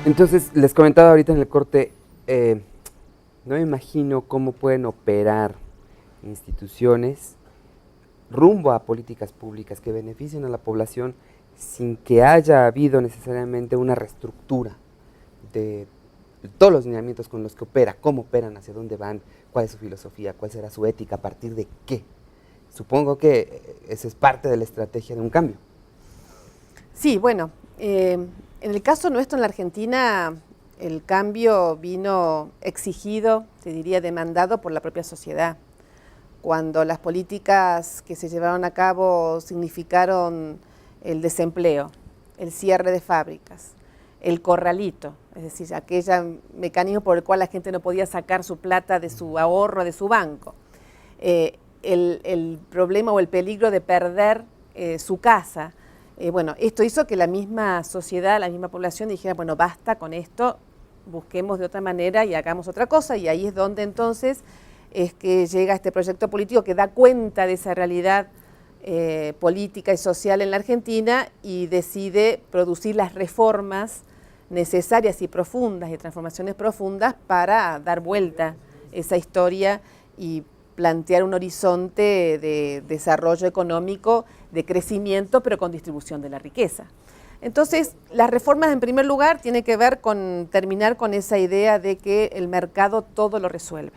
Entonces, les comentaba ahorita en el corte, no me imagino cómo pueden operar instituciones rumbo a políticas públicas que beneficien a la población sin que haya habido necesariamente una reestructura de todos los lineamientos con los que opera, cómo operan, hacia dónde van, cuál es su filosofía, cuál será su ética, a partir de qué. Supongo que esa es parte de la estrategia de un cambio. Sí, bueno, en el caso nuestro en la Argentina, el cambio vino exigido, te diría demandado por la propia sociedad. Cuando las políticas que se llevaron a cabo significaron el desempleo, el cierre de fábricas, el corralito, es decir, aquel mecanismo por el cual la gente no podía sacar su plata de su ahorro, de su banco. El problema o el peligro de perder su casa. Bueno, esto hizo que la misma sociedad, la misma población dijera, bueno, basta con esto, busquemos de otra manera y hagamos otra cosa, y ahí es donde entonces es que llega este proyecto político que da cuenta de esa realidad política y social en la Argentina y decide producir las reformas necesarias y profundas y transformaciones profundas para dar vuelta esa historia y plantear un horizonte de desarrollo económico, de crecimiento, pero con distribución de la riqueza. Entonces, las reformas en primer lugar tienen que ver con terminar con esa idea de que el mercado todo lo resuelve.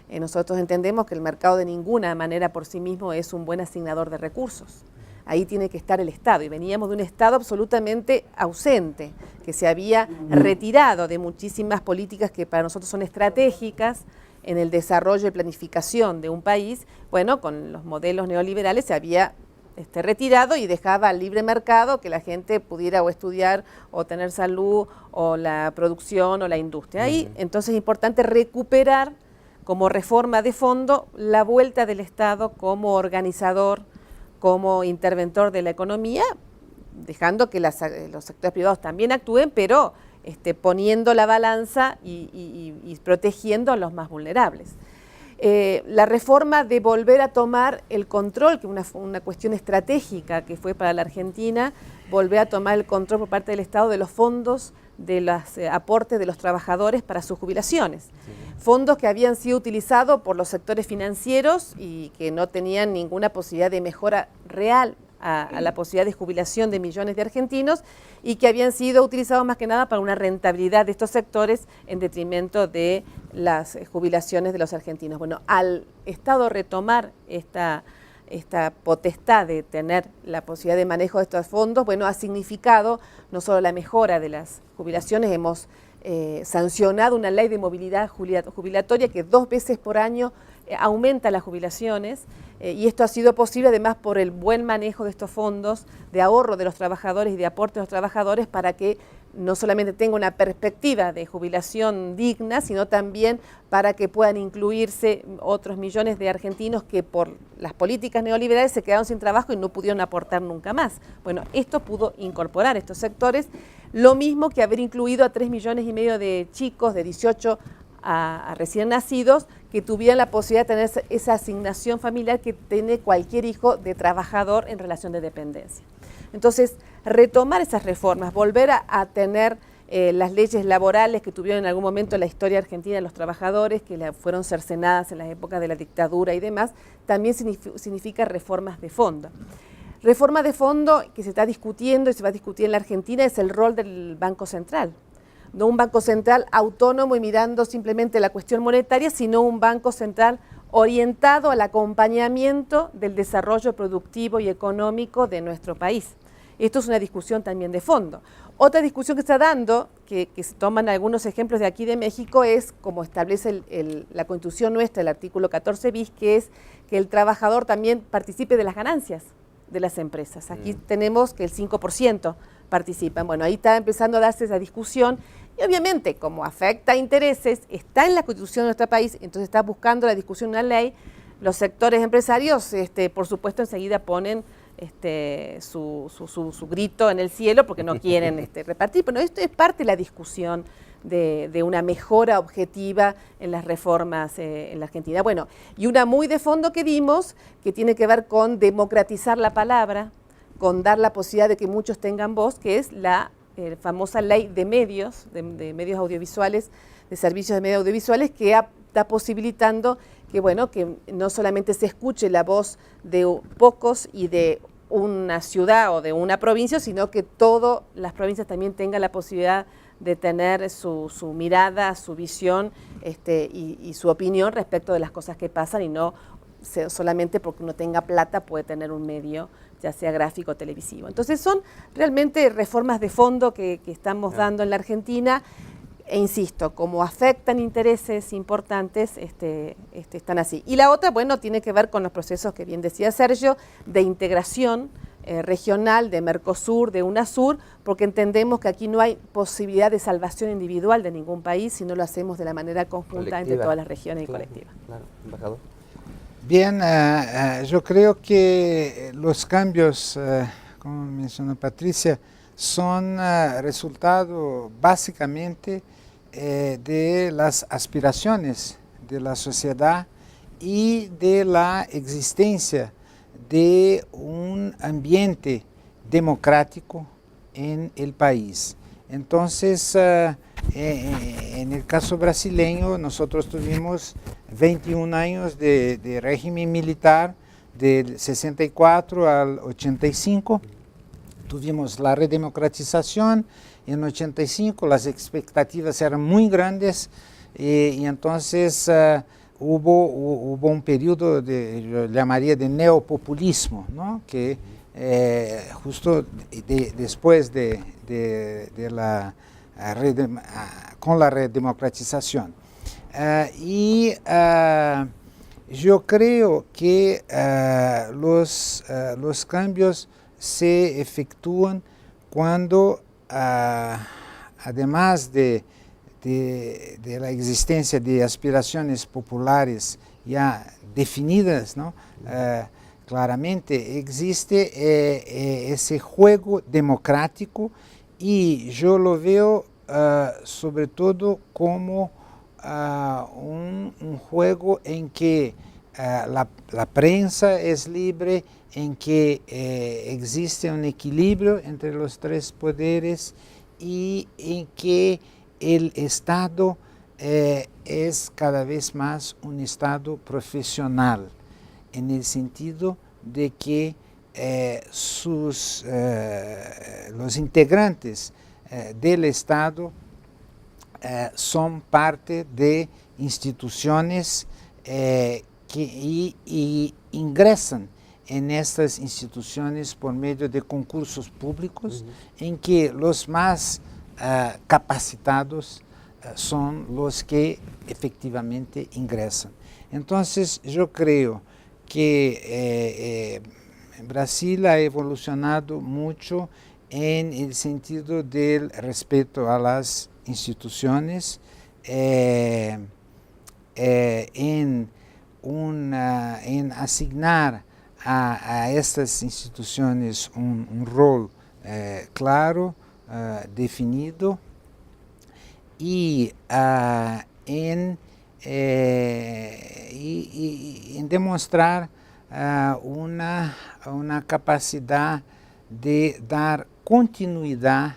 Nosotros entendemos que el mercado de ninguna manera por sí mismo es un buen asignador de recursos. Ahí tiene que estar el Estado, y veníamos de un Estado absolutamente ausente, que se había retirado de muchísimas políticas que para nosotros son estratégicas en el desarrollo y planificación de un país. Bueno, con los modelos neoliberales se había retirado y dejaba al libre mercado que la gente pudiera o estudiar o tener salud o la producción o la industria. Ahí entonces es importante recuperar como reforma de fondo la vuelta del Estado como organizador, como interventor de la economía, dejando que los sectores privados también actúen, pero poniendo la balanza y protegiendo a los más vulnerables. La reforma de volver a tomar el control, que es una cuestión estratégica que fue para la Argentina, volver a tomar el control por parte del Estado de los fondos, de los aportes de los trabajadores para sus jubilaciones. Sí. Fondos que habían sido utilizados por los sectores financieros y que no tenían ninguna posibilidad de mejora real a la posibilidad de jubilación de millones de argentinos y que habían sido utilizados más que nada para una rentabilidad de estos sectores en detrimento de las jubilaciones de los argentinos. Bueno, al Estado retomar esta potestad de tener la posibilidad de manejo de estos fondos, bueno, ha significado no solo la mejora de las jubilaciones, hemos sancionado una ley de movilidad jubilatoria que 2 veces por año aumenta las jubilaciones, y esto ha sido posible además por el buen manejo de estos fondos de ahorro de los trabajadores y de aporte de los trabajadores para que no solamente tenga una perspectiva de jubilación digna, sino también para que puedan incluirse otros millones de argentinos que por las políticas neoliberales se quedaron sin trabajo y no pudieron aportar nunca más. Bueno, esto pudo incorporar estos sectores, lo mismo que haber incluido a 3,5 millones de chicos de 18 a recién nacidos que tuvieran la posibilidad de tener esa asignación familiar que tiene cualquier hijo de trabajador en relación de dependencia. Entonces, retomar esas reformas, volver a tener las leyes laborales que tuvieron en algún momento en la historia argentina de los trabajadores, que fueron cercenadas en las épocas de la dictadura y demás, también significa reformas de fondo. Reforma de fondo que se está discutiendo y se va a discutir en la Argentina es el rol del Banco Central. No un banco central autónomo y mirando simplemente la cuestión monetaria, sino un banco central orientado al acompañamiento del desarrollo productivo y económico de nuestro país. Esto es una discusión también de fondo. Otra discusión que está dando, que se toman algunos ejemplos de aquí de México, es como establece la Constitución nuestra, el artículo 14 bis, que es que el trabajador también participe de las ganancias de las empresas. Aquí tenemos que el 5% participan. Bueno, ahí está empezando a darse esa discusión y obviamente como afecta a intereses, está en la Constitución de nuestro país, entonces está buscando la discusión de una ley. Los sectores empresarios, por supuesto, enseguida ponen su grito en el cielo porque no quieren repartir, pero esto es parte de la discusión de una mejora objetiva en las reformas en la Argentina. Bueno, y una muy de fondo que dimos, que tiene que ver con democratizar la palabra, con dar la posibilidad de que muchos tengan voz, que es la famosa ley de medios, de medios audiovisuales, de servicios de medios audiovisuales, que está posibilitando que, bueno, que no solamente se escuche la voz de pocos y de una ciudad o de una provincia, sino que todas las provincias también tengan la posibilidad de tener su mirada, su visión y su opinión respecto de las cosas que pasan, y no solamente porque uno tenga plata puede tener un medio, ya sea gráfico o televisivo. Entonces son realmente reformas de fondo que estamos dando en la Argentina, e insisto, como afectan intereses importantes, están así. Y la otra, bueno, tiene que ver con los procesos que bien decía Sergio, de integración regional, de Mercosur, de UNASUR, porque entendemos que aquí no hay posibilidad de salvación individual de ningún país si no lo hacemos de la manera conjunta entre todas las regiones y colectivas. Claro, embajador. Bien, yo creo que los cambios, como mencionó Patricia, son resultado básicamente de las aspiraciones de la sociedad y de la existencia de un ambiente democrático en el país. Entonces, en el caso brasileño, nosotros tuvimos 21 años de régimen militar, del 64 al 85. Tuvimos la redemocratización. En 85 las expectativas eran muy grandes y entonces hubo un periodo yo llamaría de neopopulismo, ¿no? Que justo después con la redemocratización. Yo creo que los cambios se efectúan cuando, además de la existencia de aspiraciones populares ya definidas, ¿no? Claramente existe ese juego democrático, y yo lo veo sobre todo como un juego en que la prensa es libre, en que existe un equilibrio entre los tres poderes y en que el Estado es cada vez más un Estado profesional, en el sentido de que los integrantes del Estado son parte de instituciones y ingresan en estas instituciones por medio de concursos públicos, en que los más capacitados son los que efectivamente ingresan. Entonces, yo creo que Brasil ha evolucionado mucho en el sentido del respeto a las instituciones, en asignar a estas instituciones un rol claro, definido, y en demostrar una capacidad de dar continuidad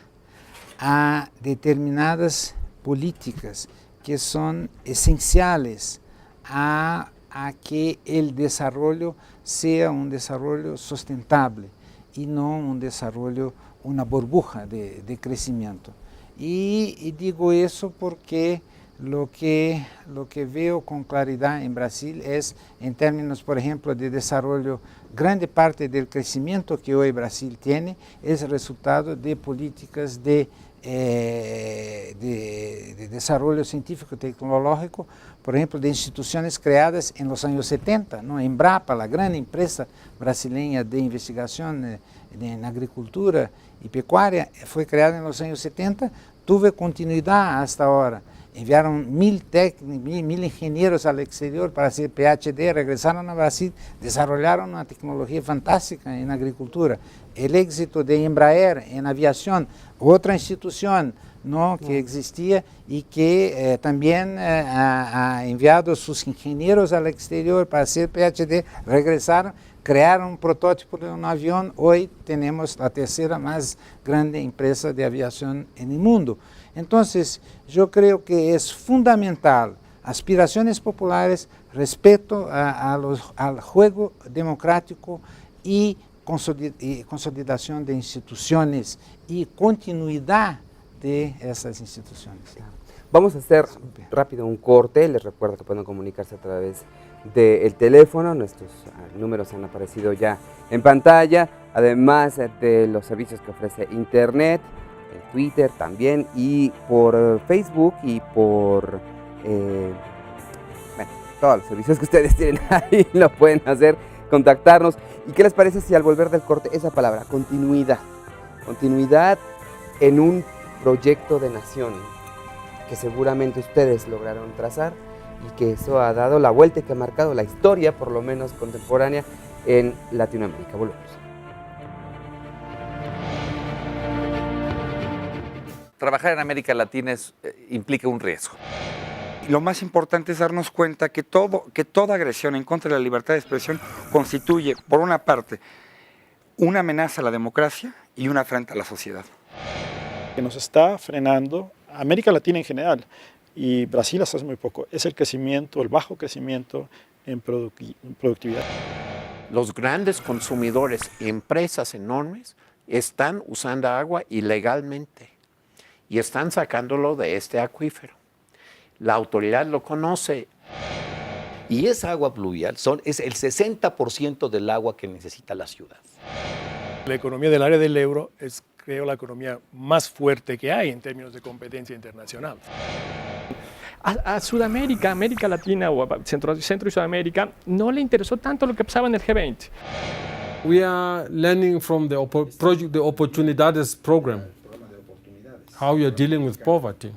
a determinadas políticas que son esenciales a que el desarrollo sea un desarrollo sustentable y no un desarrollo, una burbuja de crecimiento. Y digo eso porque lo que veo con claridad en Brasil es, en términos, por ejemplo, de desarrollo, grande parte del crecimiento que hoy Brasil tiene es resultado de políticas de desarrollo científico y tecnológico, por ejemplo, de instituciones creadas en los años 70, ¿no? Embrapa, la gran empresa brasileña de investigación en agricultura y pecuaria, fue creada en los años 70, tuvo continuidad hasta ahora. Enviaron 1000 ingenieros al exterior para hacer PhD, regresaron a Brasil, desarrollaron una tecnología fantástica en agricultura. El éxito de Embraer en aviación, otra institución, ¿no? Que existía y que también ha enviado sus ingenieros al exterior para hacer PhD, regresaron, crear un prototipo de un avión, hoy tenemos la tercera más grande empresa de aviación en el mundo. Entonces, yo creo que es fundamental aspiraciones populares, respeto al juego democrático y consolidación de instituciones y continuidad de esas instituciones. Vamos a hacer rápido un corte. Les recuerdo que pueden comunicarse a través del teléfono. Nuestros números han aparecido ya en pantalla, además de los servicios que ofrece Internet, Twitter también, y por Facebook y por todos los servicios que ustedes tienen ahí lo pueden hacer, contactarnos. ¿Y qué les parece si al volver del corte esa palabra, continuidad en un proyecto de nación que seguramente ustedes lograron trazar y que eso ha dado la vuelta y que ha marcado la historia, por lo menos contemporánea, en Latinoamérica? Volvemos. Trabajar en América Latina implica un riesgo. Lo más importante es darnos cuenta que toda agresión en contra de la libertad de expresión constituye, por una parte, una amenaza a la democracia y una afrenta a la sociedad. Que nos está frenando América Latina en general, y Brasil hasta hace muy poco, es el crecimiento, el bajo crecimiento en productividad. Los grandes consumidores, empresas enormes, están usando agua ilegalmente y están sacándolo de este acuífero. La autoridad lo conoce. Y esa agua pluvial es el 60% del agua que necesita la ciudad. La economía del área del euro es, creo, la economía más fuerte que hay en términos de competencia internacional. A Sudamérica, América Latina o a Centro y Sudamérica no le interesó tanto lo que pasaba en el G20. We are learning from the Project de Oportunidades program, how we are dealing with poverty.